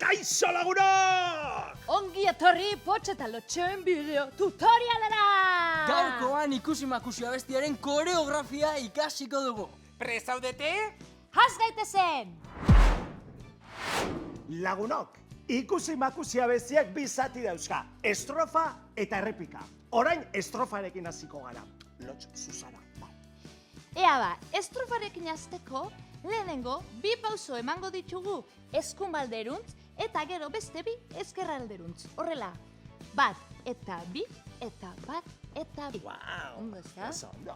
Kaixo lagunok! Ongi etorri Potx eta Lotxoen bideo tutorialera! Gaurkoan ikusi-makusi abestiaren koreografia ikasiko dugu. Prest zaudete? Has gaitezen! Lagunok, ikusi-makusi abestiak bi zati dauzka, estrofa eta errepika. Orain estrofarekin hasiko gara. Lotx, Susana. Ea ba, estrofarekin hasteko, lehenengo bi pauso emango ditugu eskumalderuntz eta gero beste bi ezkerralderuntz. Horrela, bat eta bi, eta bat eta bi. Wow! Ondo ezta? Oso ondo.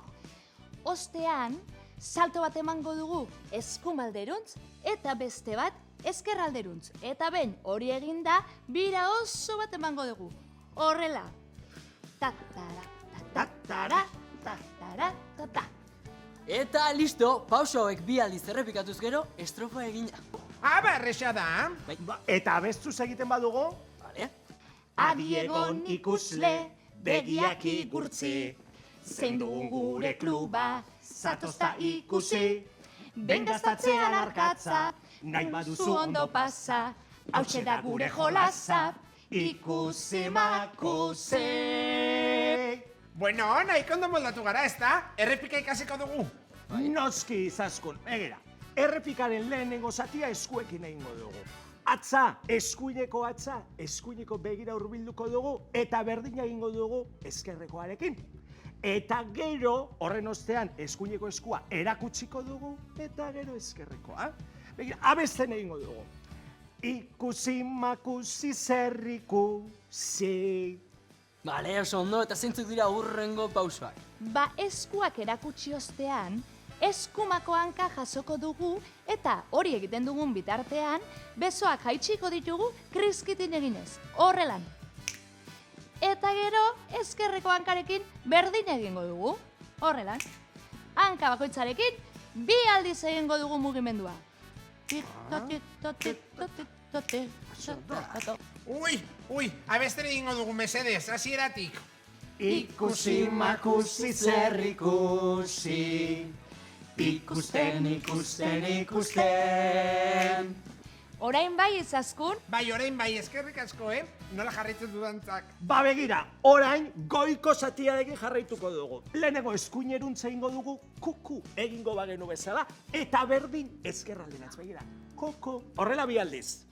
Ostean, salto bat emango dugu eskumalderuntz eta beste bat ezkerralderuntz. Eta behin hori eginda, bira oso bat emango dugu. Horrela, tatara, tatara, tatara, tatara. Eta listo, pauso hauek bi aldiz errepikatuz gero, estrofa egina. Erresa da. Eta abestuz egiten badugu? Vale? Adiegon ikusle, begiak igurtzi, zein dugu gure kluba, zatozta ikusi, behin gaztatzean arkatza, nahi baduzu ondo pasa, hautxe da gure jolasa, ikusi makusi. Bueno, nahiko ondo moldatu gara, ezta? Errepika ikasiko dugu. Noski izaskun, egira. Errepikaren lehenengo zatia eskuekin egingo dugu. Atza, eskuineko begira hurbilduko dugu eta berdina egingo dugu ezkerrekoarekin. Eta gero, horren ostean, eskuineko eskua erakutsiko dugu eta gero ezkerrekoa. Begira, abesten egingo dugu. Ikusi makusi zerrikusi. Bale, oso ondo, eta zeintzuk dira hurrengo pausoak. Ba, eskuak erakutsi ostean, eskumako hanka jasoko dugu eta hori egiten dugun bitartean, besoak jaitsiko ditugu kriskitin eginez, horrelan. Eta gero, ezkerreko hankarekin berdin egingo dugu, horrelan. Hanka bakoitzarekin, bi aldiz egingo dugu mugimendua. Ui, abesten egingo dugu mesedez, hasieratik. Ikusi makusi zerrikusi, ikusten. Orain bai izaskun, Bai, orain bai, eskerrik asko, Nola jarraitzen dudantzak. Ba begira, orain goiko zatiarekin jarraituko dugu. Lehenengo eskuineruntza egingo dugu kuku egingo bagenu bezala, eta berdin ezkerralderantz begira. Koko. Horrela bi aldiz.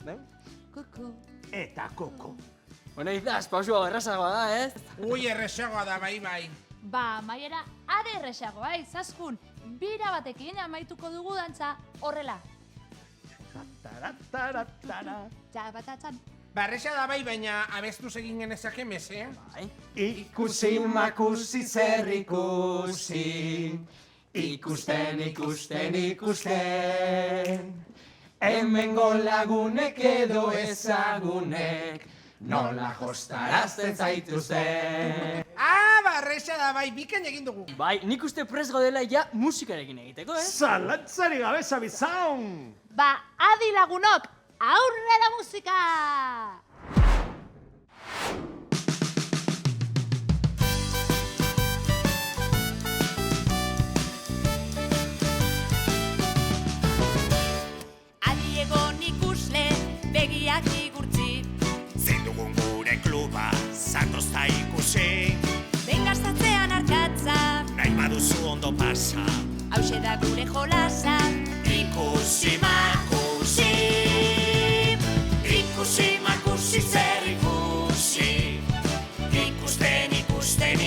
kuku. Eta koko. Bueno, izaz, pauso errazagoa da, ez? Ui, erresagoa da, bai. Ba, maiera, are erresagoa izaskun, bira batekin amaituko dugu dantza, horrela. Taratara. Txabatatzan. Erresa da bai, baina abestuz egin genezake meze. Bai. Ikusi makusi zerrikusi, ikusten. Hemengo lagunek edo ezagunek, nola jostarazten zaituzten. Erresa da bai, bikain egin dugu. Bai, nik uste prest gaudela ja musikarekin egiteko, ez? Zalantzari gabe zabizaun! Ba, adi lagunok, aurrera musika! Adiegon ikusle, begiak igurtzi, zein dugun gure kluba, zatozta ikusi, behin gaztatzean arkatza, nahi baduzu ondo pasa. hauxe da gure jolasa, Ikusi makusi zerrikusi,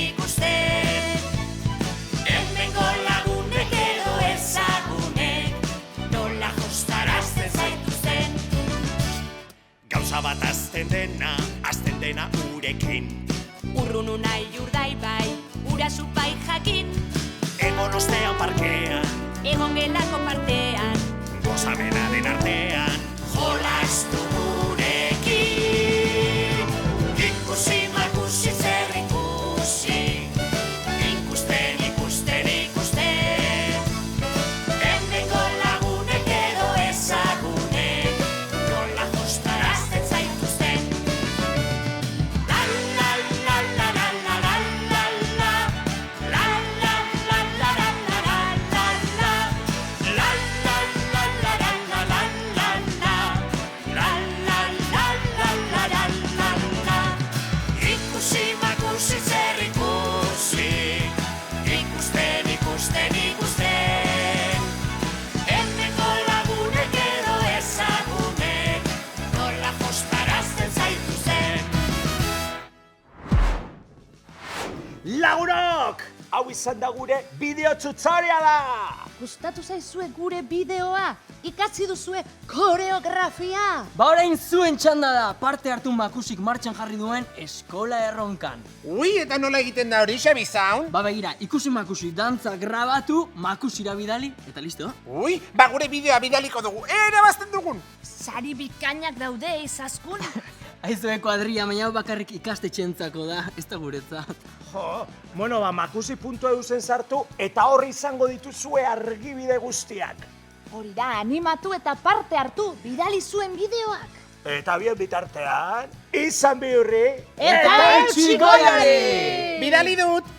ikusten. Hemengo lagunek edo ezagunek, nola jostarazten zaituzten. Gauza bat azten dena urekin, urrunu nahi urdai bai, urazu bai jakin, egon ostean parkean, egon gelako partean, gozamenaren artean, jolastu gurekin. Ikusi makusi zerrikusi, ikusten. Hemengo lagunek edo ezagunek, nola jostarazten zaituzten. La la la la la la la la la, la la la la la la la la, la la la la la la la la la. Lagunok! Hau izan da gure bideo tutoriala! Gustatu zaizue gure bideoa? Ikasi duzue koreografia? Ba orain zuen txanda da, parte hartu Makusik martxan jarri duen eskola erronkan. Ui, eta nola egiten da hori, Xabi Sound? Ba begira, ikusi Makusi dantza grabatu, Makusira bidali, eta listo? Ui, ba gure bideoa bidaliko dugu, erabazten dugun! Sari bikainak daude izaskun. Aizue kuadria, baina hau bakarrik ikastetxentzako da, ez da guretzat. Jo, bueno, makusi.eu zen sartu eta horri izango dituzue argibide guztiak. Hori da, animatu eta parte hartu, bidali zuen bideoak. Eta bien bitartean, izan bihurri! Eta eutsi goiari! Bidali dut!